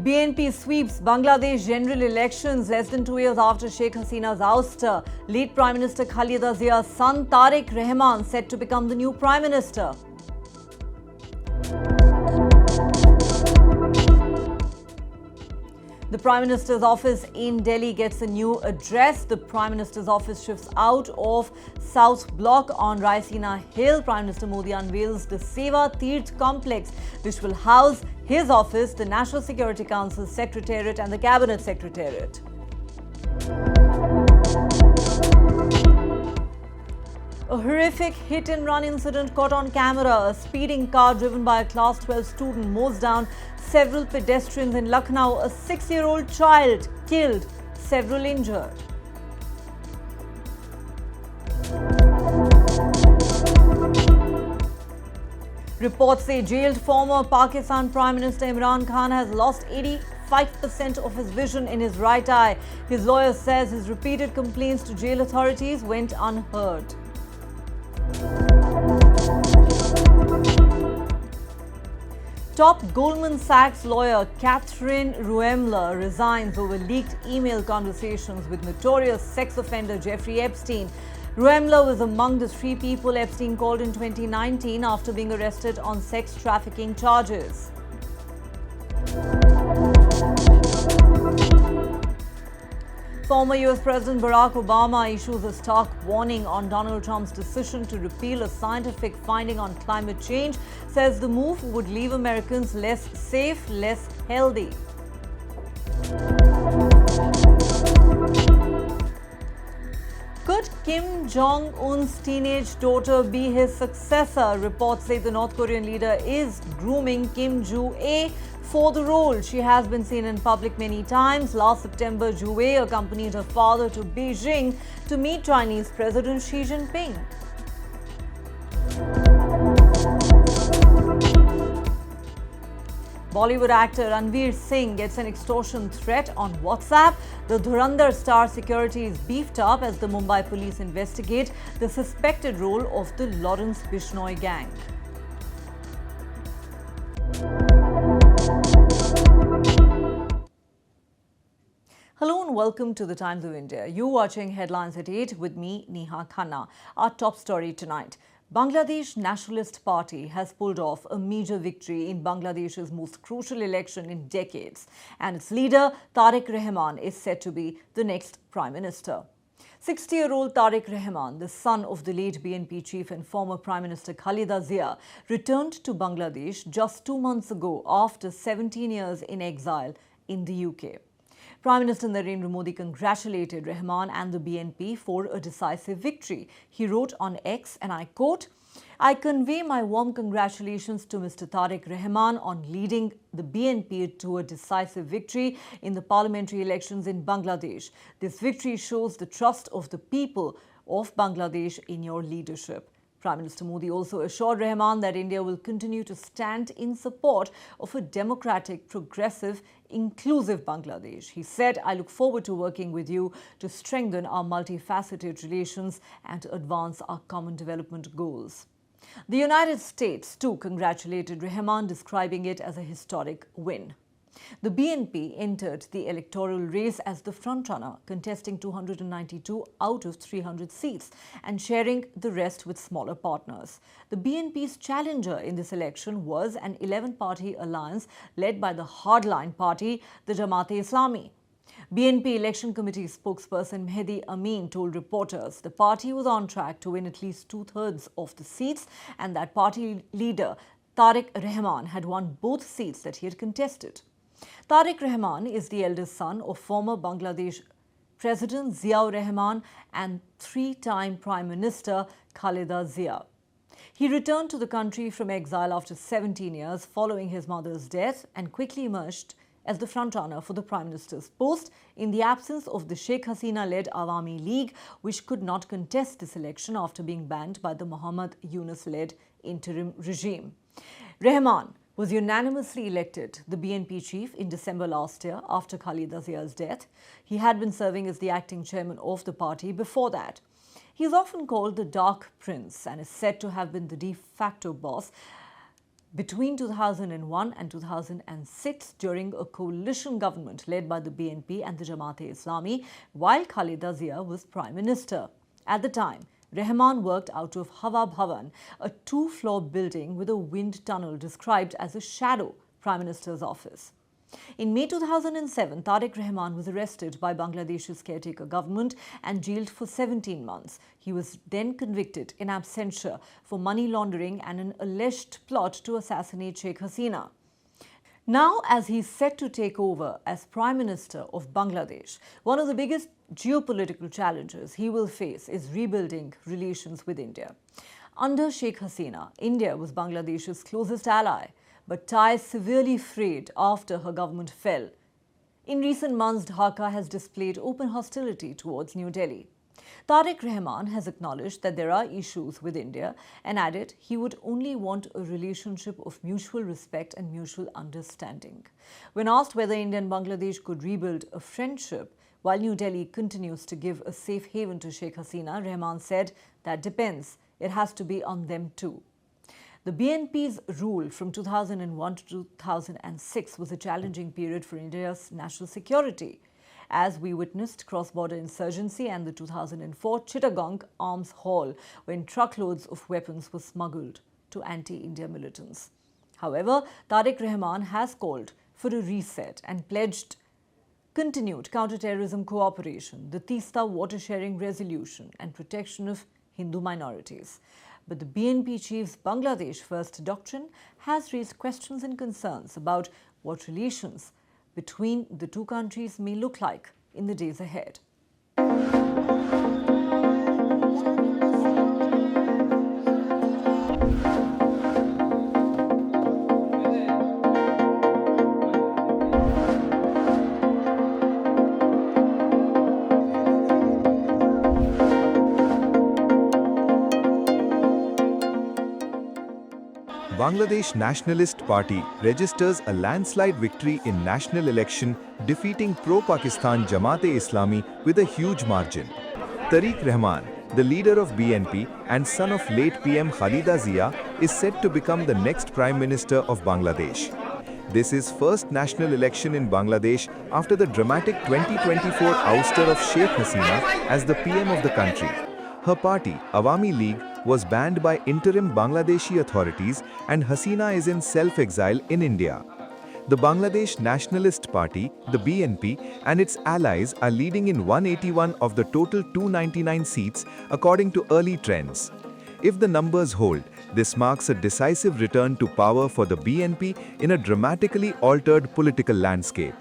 BNP sweeps Bangladesh general elections less than 2 years after Sheikh Hasina's ouster. Late Prime Minister Khaleda Zia's son Tarique Rahman set to become the new Prime Minister. The Prime Minister's office in Delhi gets a new address. The Prime Minister's office shifts out of South Block on Raisina Hill. Prime Minister Modi unveils the Seva Tirth complex, which will house his office, the National Security Council's Secretariat and the Cabinet Secretariat. A horrific hit-and-run incident caught on camera. A speeding car driven by a Class 12 student mows down several pedestrians in Lucknow. A 6-year-old child killed, several injured. Reports say jailed former Pakistan Prime Minister Imran Khan has lost 85% of his vision in his right eye. His lawyer says his repeated complaints to jail authorities went unheard. Top Goldman Sachs lawyer Catherine Ruemmler resigns over leaked email conversations with notorious sex offender Jeffrey Epstein. Ruemmler was among the 3 people Epstein called in 2019 after being arrested on sex trafficking charges. Former US President Barack Obama issues a stark warning on Donald Trump's decision to repeal a scientific finding on climate change, says the move would leave Americans less safe, less healthy. Could Kim Jong-un's teenage daughter be his successor? Reports say the North Korean leader is grooming Kim Joo-ae for the role. She has been seen in public many times. Last September, Joo-ae accompanied her father to Beijing to meet Chinese President Xi Jinping. Bollywood actor Ranveer Singh gets an extortion threat on WhatsApp. The Dhurandhar star security is beefed up as the Mumbai police investigate the suspected role of the Lawrence Bishnoi gang. Hello and welcome to the Times of India. You're watching Headlines at 8 with me, Neha Khanna. Our top story tonight. Bangladesh Nationalist Party has pulled off a major victory in Bangladesh's most crucial election in decades, and its leader, Tarique Rahman, is said to be the next Prime Minister. 60-year-old Tarique Rahman, the son of the late BNP chief and former Prime Minister Khaleda Zia, returned to Bangladesh just 2 months ago after 17 years in exile in the UK. Prime Minister Narendra Modi congratulated Rahman and the BNP for a decisive victory. He wrote on X, and I quote, "I convey my warm congratulations to Mr. Tarique Rahman on leading the BNP to a decisive victory in the parliamentary elections in Bangladesh. This victory shows the trust of the people of Bangladesh in your leadership." Prime Minister Modi also assured Rahman that India will continue to stand in support of a democratic, progressive, inclusive Bangladesh. He said, "I look forward to working with you to strengthen our multifaceted relations and to advance our common development goals." The United States too congratulated Rahman, describing it as a historic win. The BNP entered the electoral race as the frontrunner, contesting 292 out of 300 seats and sharing the rest with smaller partners. The BNP's challenger in this election was an 11-party alliance led by the hardline party, the Jamaat-e-Islami. BNP Election Committee spokesperson Mehdi Amin told reporters the party was on track to win at least 2/3 of the seats and that party leader Tarique Rahman had won both seats that he had contested. Tarique Rahman is the eldest son of former Bangladesh President Zia-ur Rahman and 3-time Prime Minister Khaleda Zia. He returned to the country from exile after 17 years following his mother's death and quickly emerged as the frontrunner for the Prime Minister's post in the absence of the Sheikh Hasina-led Awami League, which could not contest this election after being banned by the Muhammad Yunus-led interim regime. Rahman was unanimously elected the BNP chief in December last year after Khaleda Zia's death. He had been serving as the acting chairman of the party before that. He is often called the Dark Prince and is said to have been the de facto boss Between 2001 and 2006, during a coalition government led by the BNP and the Jamaat-e-Islami, while Khaleda Zia was Prime Minister. At the time, Rahman worked out of Hawa Bhavan, a two-floor building with a wind tunnel described as a shadow Prime Minister's office. In May 2007, Tarique Rahman was arrested by Bangladesh's caretaker government and jailed for 17 months. He was then convicted in absentia for money laundering and an alleged plot to assassinate Sheikh Hasina. Now, as he's set to take over as Prime Minister of Bangladesh, one of the biggest geopolitical challenges he will face is rebuilding relations with India. Under Sheikh Hasina, India was Bangladesh's closest ally, but ties severely frayed after her government fell. In recent months, Dhaka has displayed open hostility towards New Delhi. Tarique Rahman has acknowledged that there are issues with India and added he would only want a relationship of mutual respect and mutual understanding. When asked whether India and Bangladesh could rebuild a friendship while New Delhi continues to give a safe haven to Sheikh Hasina, Rahman said that depends. It has to be on them too. The BNP's rule from 2001 to 2006 was a challenging period for India's national security, as we witnessed cross-border insurgency and the 2004 Chittagong arms haul, when truckloads of weapons were smuggled to anti-India militants. However, Tarique Rahman has called for a reset and pledged continued counter-terrorism cooperation, the Teesta water-sharing resolution and protection of Hindu minorities. But the BNP chief's Bangladesh First doctrine has raised questions and concerns about what relations between the two countries may look like in the days ahead. Bangladesh Nationalist Party registers a landslide victory in national election, defeating pro-Pakistan Jamaat-e-Islami with a huge margin. Tarique Rahman, the leader of BNP and son of late PM Khaleda Zia, is set to become the next Prime Minister of Bangladesh. This is first national election in Bangladesh after the dramatic 2024 ouster of Sheikh Hasina as the PM of the country. Her party, Awami League, was banned by interim Bangladeshi authorities and Hasina is in self-exile in India. The Bangladesh Nationalist Party, the BNP, and its allies are leading in 181 of the total 299 seats according to early trends. If the numbers hold, this marks a decisive return to power for the BNP in a dramatically altered political landscape.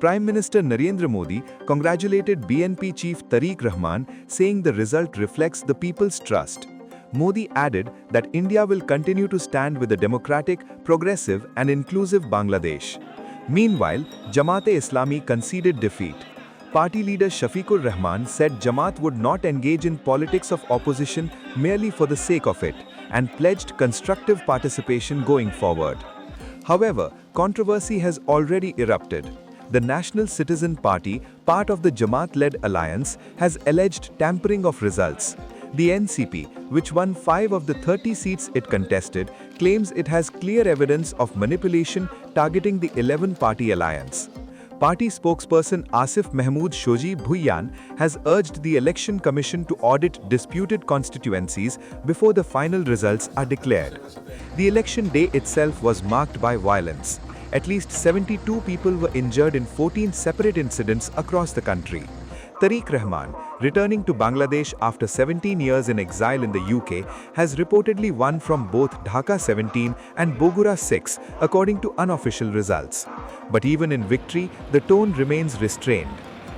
Prime Minister Narendra Modi congratulated BNP chief Tarique Rahman, saying the result reflects the people's trust. Modi added that India will continue to stand with a democratic, progressive and inclusive Bangladesh. Meanwhile, Jamaat-e-Islami conceded defeat. Party leader Sheikh Rahman said Jamaat would not engage in politics of opposition merely for the sake of it and pledged constructive participation going forward. However, controversy has already erupted. The National Citizen Party, part of the Jamaat-led alliance, has alleged tampering of results. The NCP, which won 5 of the 30 seats it contested, claims it has clear evidence of manipulation targeting the 11-party alliance. Party spokesperson Asif Mahmood Shoji Bhuiyan has urged the Election Commission to audit disputed constituencies before the final results are declared. The election day itself was marked by violence. At least 72 people were injured in 14 separate incidents across the country. Tarique Rahman, returning to Bangladesh after 17 years in exile in the UK, has reportedly won from both Dhaka 17 and Bogura 6, according to unofficial results. But even in victory, the tone remains restrained.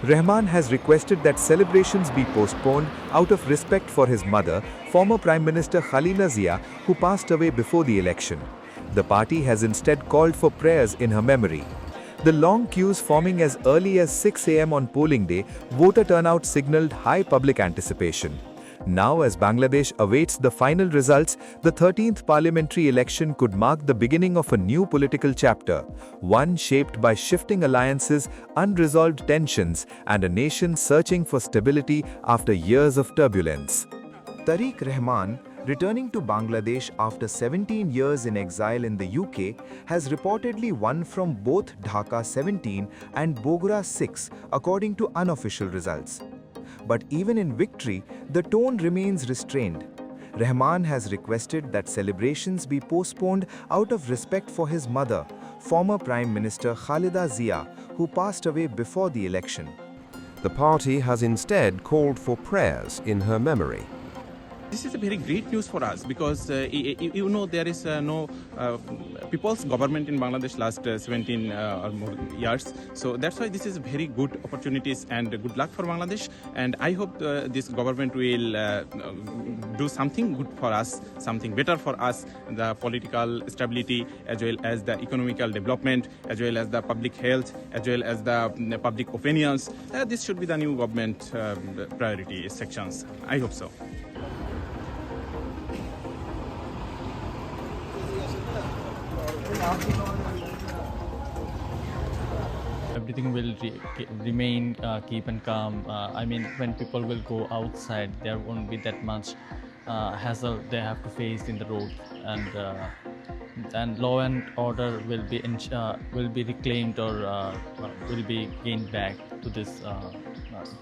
Rahman has requested that celebrations be postponed out of respect for his mother, former Prime Minister Khaleda Zia, who passed away before the election. The party has instead called for prayers in her memory. The long queues forming as early as 6 a.m. on polling day, voter turnout signaled high public anticipation. Now, as Bangladesh awaits the final results, the 13th parliamentary election could mark the beginning of a new political chapter, one shaped by shifting alliances, unresolved tensions, and a nation searching for stability after years of turbulence. Tarique Rahman, returning to Bangladesh after 17 years in exile in the UK, has reportedly won from both Dhaka 17 and Bogra 6, according to unofficial results. But even in victory, the tone remains restrained. Rahman has requested that celebrations be postponed out of respect for his mother, former Prime Minister Khaleda Zia, who passed away before the election. The party has instead called for prayers in her memory. This is a very great news for us because you know there is no people's government in Bangladesh last 17 or more years. So that's why this is very good opportunities and good luck for Bangladesh. And I hope this government will do something good for us, something better for us, the political stability as well as the economical development, as well as the public health, as well as the public opinions. This should be the new government priority sections. I hope so. Everything will remain keep and calm. I mean, when people will go outside, there won't be that much hassle they have to face in the road, and law and order will be reclaimed or will be gained back to this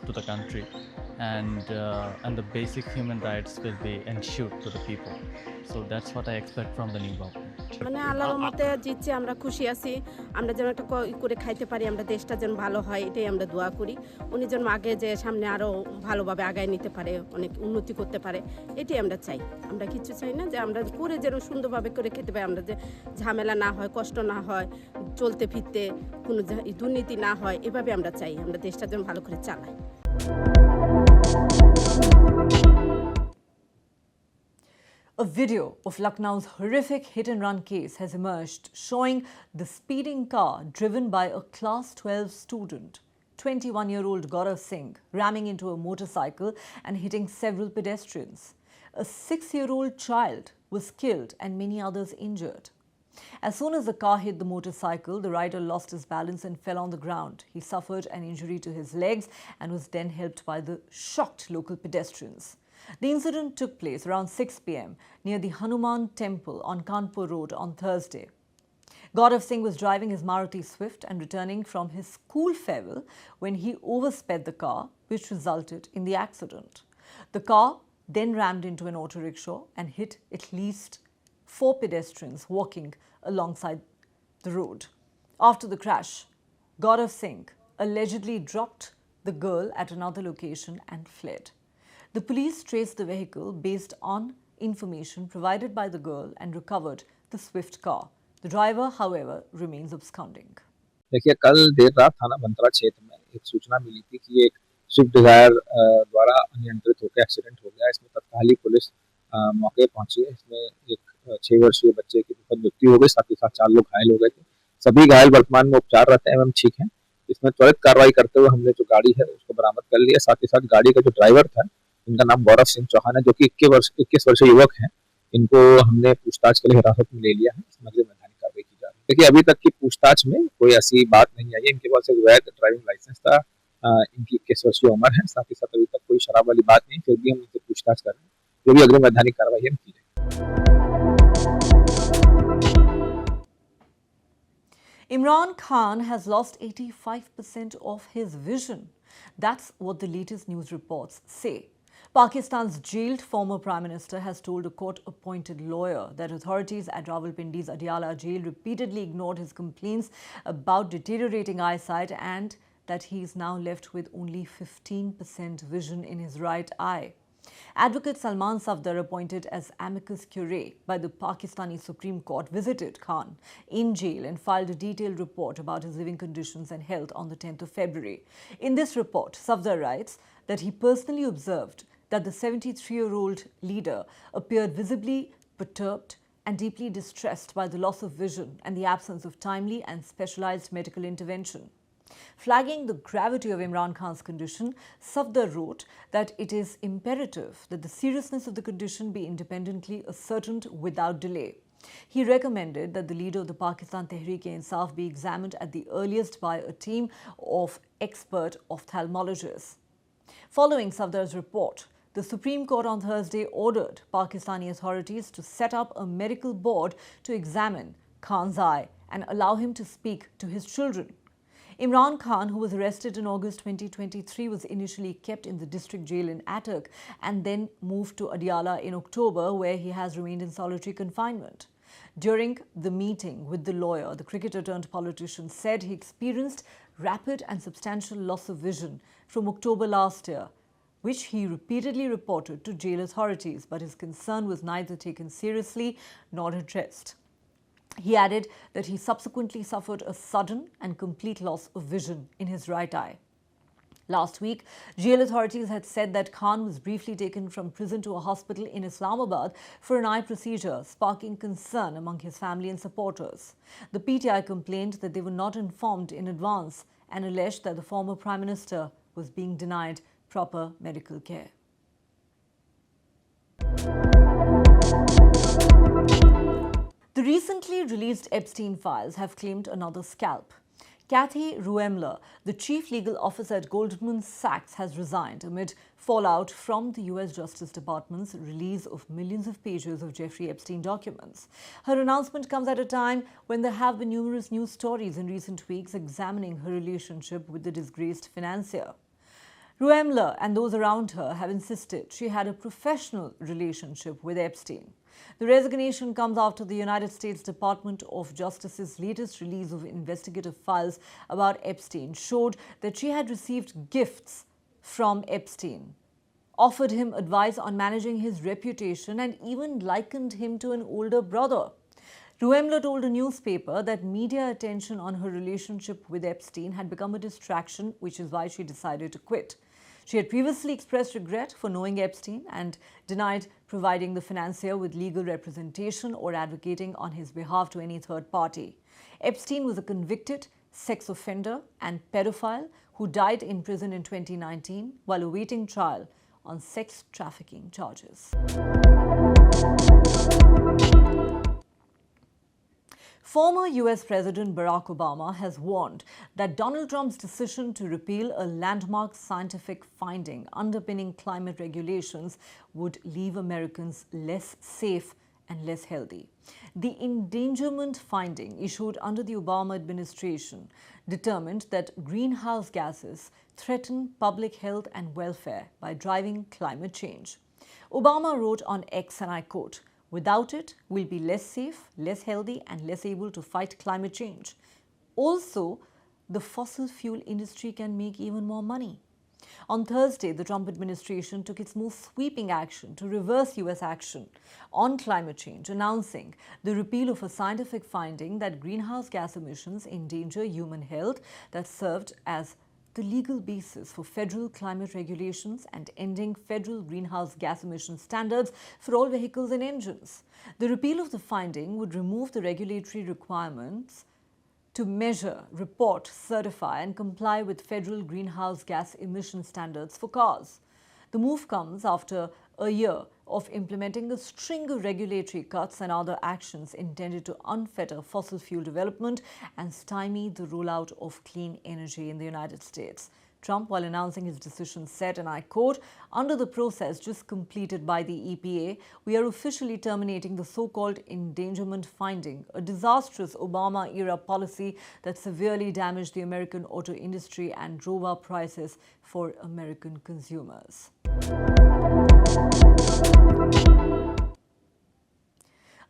to the country, and the basic human rights will be ensured to the people. So that's what I expect from the new government. মানে আল্লাহর মতে জিতছে, আমরা খুশি আছি। আমরা যেন একটা করে খাইতে পারি, আমরা দেশটা যেন ভালো হয়, এটাই আমরা দোয়া করি। উনি যেন আগে যে সামনে আরো ভালোভাবে আগায় নিতে পারে, অনেক উন্নতি করতে পারে, এটাই আমরা চাই। আমরা কিছু চাই না যে আমরা করে যেন সুন্দরভাবে করে খেতে পারি, আমরা যে ঝামেলা না হয়, কষ্ট না হয়, চলতে ফিরতে কোনো দুর্নীতি না হয়, এভাবে আমরা চাই। আমরা দেশটা যেন ভালো করে চালাই। A video of Lucknow's horrific hit-and-run case has emerged showing the speeding car driven by a Class 12 student, 21-year-old Gaurav Singh, ramming into a motorcycle and hitting several pedestrians. A 6-year-old child was killed and many others injured. As soon as the car hit the motorcycle, the rider lost his balance and fell on the ground. He suffered an injury to his legs and was then helped by the shocked local pedestrians. The incident took place around 6 p.m. near the Hanuman Temple on Kanpur Road on Thursday. Gaurav Singh was driving his Maruti Swift and returning from his school farewell when he oversped the car, which resulted in the accident. The car then rammed into an auto rickshaw and hit at least 4 pedestrians walking alongside the road. After the crash, Gaurav Singh allegedly dropped the girl at another location and fled. The police traced the vehicle based on information provided by the girl and recovered the Swift car. The driver, however, remains absconding. देखिए, कल देर रात थाना मंत्रा क्षेत्र में एक सूचना मिली थी कि एक स्विफ्ट डिजायर द्वारा अनियंत्रित होकर एक्सीडेंट हो गया। इसमें तत्कालीन पुलिस मौके पहुंची है। इसमें एक 6 वर्षीय बच्चे की दुखद मृत्यु हो गई, साथ ही साथ 4 लोग घायल हो गए थे। सभी घायल वर्तमान में उपचार रहते हैं एवं ठीक हैं। इसमें त्वरित कार्रवाई करते हुए हमने जो गाड़ी है उसको बरामद कर लिया। साथ ही साथ गाड़ी का जो ड्राइवर था, इनका नाम गौरव सिंह चौहान है, जो कि 21 वर्षीय युवक हैं। इनको हमने पूछताछ के लिए हिरासत में ले लिया है। इसमें अगली वैधानिक कार्रवाई की जा रही है। देखिए, अभी तक की पूछताछ में कोई ऐसी बात नहीं आई है। इनके पास एक वैध ड्राइविंग लाइसेंस था। इनकी 21 वर्षीय उम्र है। साथ ही साथ अभी तक कोई शराब वाली बात नहीं, फिर भी हम इनसे पूछताछ कर रहे हैं। जो भी अग्रिम वैधानिक कार्रवाई है की जाएगी। Imran Khan has lost 85% of his vision. That's what the latest news reports say. Pakistan's jailed former Prime Minister has told a court-appointed lawyer that authorities at Rawalpindi's Adiala jail repeatedly ignored his complaints about deteriorating eyesight and that he is now left with only 15% vision in his right eye. Advocate Salman Safdar, appointed as amicus curiae by the Pakistani Supreme Court, visited Khan in jail and filed a detailed report about his living conditions and health on the 10th of February. In this report, Safdar writes that he personally observed that the 73-year-old leader appeared visibly perturbed and deeply distressed by the loss of vision and the absence of timely and specialized medical intervention. Flagging the gravity of Imran Khan's condition, Safdar wrote that it is imperative that the seriousness of the condition be independently ascertained without delay. He recommended that the leader of the Pakistan Tehreek-e-Insaf be examined at the earliest by a team of expert ophthalmologists. Following Safdar's report, The Supreme Court on Thursday ordered Pakistani authorities to set up a medical board to examine Khan's eye and allow him to speak to his children. Imran Khan, who was arrested in August 2023, was initially kept in the district jail in Attock and then moved to Adiala in October, where he has remained in solitary confinement. During the meeting with the lawyer, the cricketer turned politician said he experienced rapid and substantial loss of vision from October last year, which he repeatedly reported to jail authorities, but his concern was neither taken seriously nor addressed. He added that he subsequently suffered a sudden and complete loss of vision in his right eye. Last week, jail authorities had said that Khan was briefly taken from prison to a hospital in Islamabad for an eye procedure, sparking concern among his family and supporters. The PTI complained that they were not informed in advance and alleged that the former Prime Minister was being denied proper medical care. The recently released Epstein files have claimed another scalp. Kathy Ruemmler, the chief legal officer at Goldman Sachs, has resigned amid fallout from the US Justice Department's release of millions of pages of Jeffrey Epstein documents. Her announcement comes at a time when there have been numerous news stories in recent weeks examining her relationship with the disgraced financier. Ruemmler and those around her have insisted she had a professional relationship with Epstein. The resignation comes after the United States Department of Justice's latest release of investigative files about Epstein showed that she had received gifts from Epstein, offered him advice on managing his reputation, and even likened him to an older brother. Ruemmler told a newspaper that media attention on her relationship with Epstein had become a distraction, which is why she decided to quit. She had previously expressed regret for knowing Epstein and denied providing the financier with legal representation or advocating on his behalf to any third party. Epstein was a convicted sex offender and pedophile who died in prison in 2019 while awaiting trial on sex trafficking charges. Former US President Barack Obama has warned that Donald Trump's decision to repeal a landmark scientific finding underpinning climate regulations would leave Americans less safe and less healthy. The endangerment finding issued under the Obama administration determined that greenhouse gases threaten public health and welfare by driving climate change. Obama wrote on X, and I quote, "Without it, we'll be less safe, less healthy, and less able to fight climate change. Also, the fossil fuel industry can make even more money." On Thursday, the Trump administration took its most sweeping action to reverse US action on climate change, announcing the repeal of a scientific finding that greenhouse gas emissions endanger human health that served as the legal basis for federal climate regulations and ending federal greenhouse gas emission standards for all vehicles and engines. The repeal of the finding would remove the regulatory requirements to measure, report, certify, and comply with federal greenhouse gas emission standards for cars. The move comes after a year of implementing a string of regulatory cuts and other actions intended to unfetter fossil fuel development and stymie the rollout of clean energy in the United States. Trump, while announcing his decision, said, and I quote, "Under the process just completed by the EPA, we are officially terminating the so-called endangerment finding, a disastrous Obama-era policy that severely damaged the American auto industry and drove up prices for American consumers."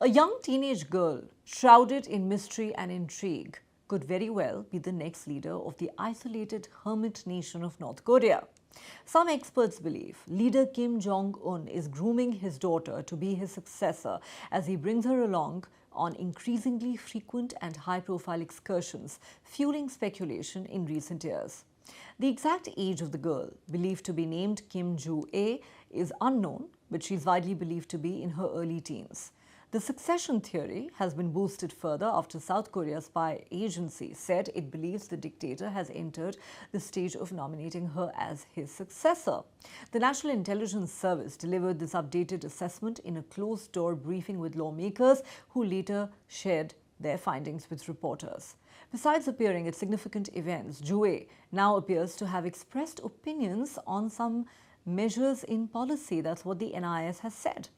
A young teenage girl shrouded in mystery and intrigue could very well be the next leader of the isolated hermit nation of North Korea. Some experts believe leader Kim Jong-un is grooming his daughter to be his successor as he brings her along on increasingly frequent and high-profile excursions, fueling speculation in recent years. The exact age of the girl, believed to be named Kim Joo-ae, is unknown, but she is widely believed to be in her early teens. The succession theory has been boosted further after South Korea's spy agency said it believes the dictator has entered the stage of nominating her as his successor. The National Intelligence Service delivered this updated assessment in a closed-door briefing with lawmakers who later shared their findings with reporters. Besides appearing at significant events, Joo-ae now appears to have expressed opinions on some measures in policy. That's what the NIS has said.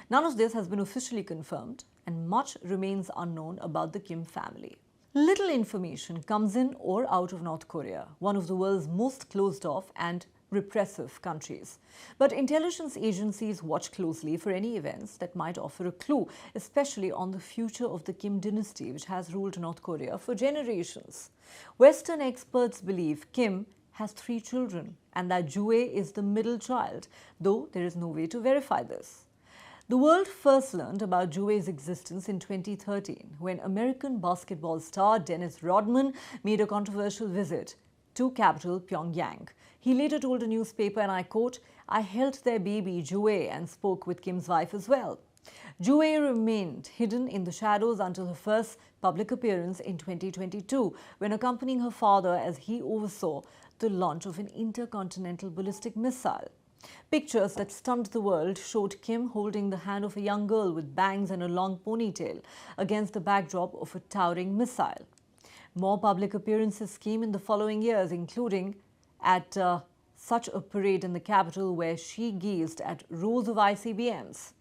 None of this has been officially confirmed, and much remains unknown about the Kim family. Little information comes in or out of North Korea, one of the world's most closed off and repressive countries. But intelligence agencies watch closely for any events that might offer a clue, especially on the future of the Kim dynasty, which has ruled North Korea for generations. Western experts believe Kim has 3 children and that Jue is the middle child, though there is no way to verify this. The world first learned about Jue's existence in 2013 when American basketball star Dennis Rodman made a controversial visit to capital Pyongyang. He later told a newspaper, and I quote, "I held their baby Jue and spoke with Kim's wife as well." Jue remained hidden in the shadows until her first public appearance in 2022 when accompanying her father as he oversaw the launch of an intercontinental ballistic missile. Pictures that stunned the world showed Kim holding the hand of a young girl with bangs and a long ponytail against the backdrop of a towering missile. More public appearances came in the following years, including at such a parade in the capital where she gazed at rows of ICBMs.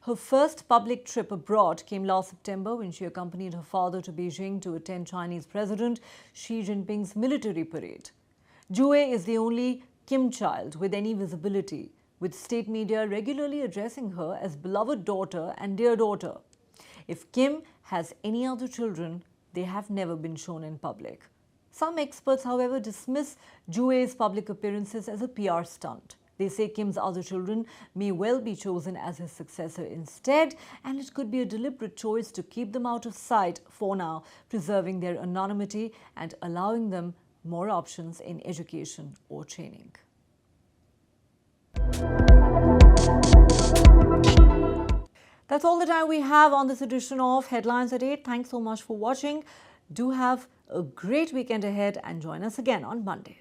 Her first public trip abroad came last September when she accompanied her father to Beijing to attend Chinese President Xi Jinping's military parade. Jue is the only Kim child with any visibility, with state media regularly addressing her as beloved daughter and dear daughter. If Kim has any other children, they have never been shown in public. Some experts, however, dismiss Jue's public appearances as a PR stunt. They say Kim's other children may well be chosen as his successor instead, and it could be a deliberate choice to keep them out of sight for now, preserving their anonymity and allowing them more options in education or training. That's all the time we have on this edition of Headlines at 8. Thanks so much for watching. Do have a great weekend ahead and join us again on Monday.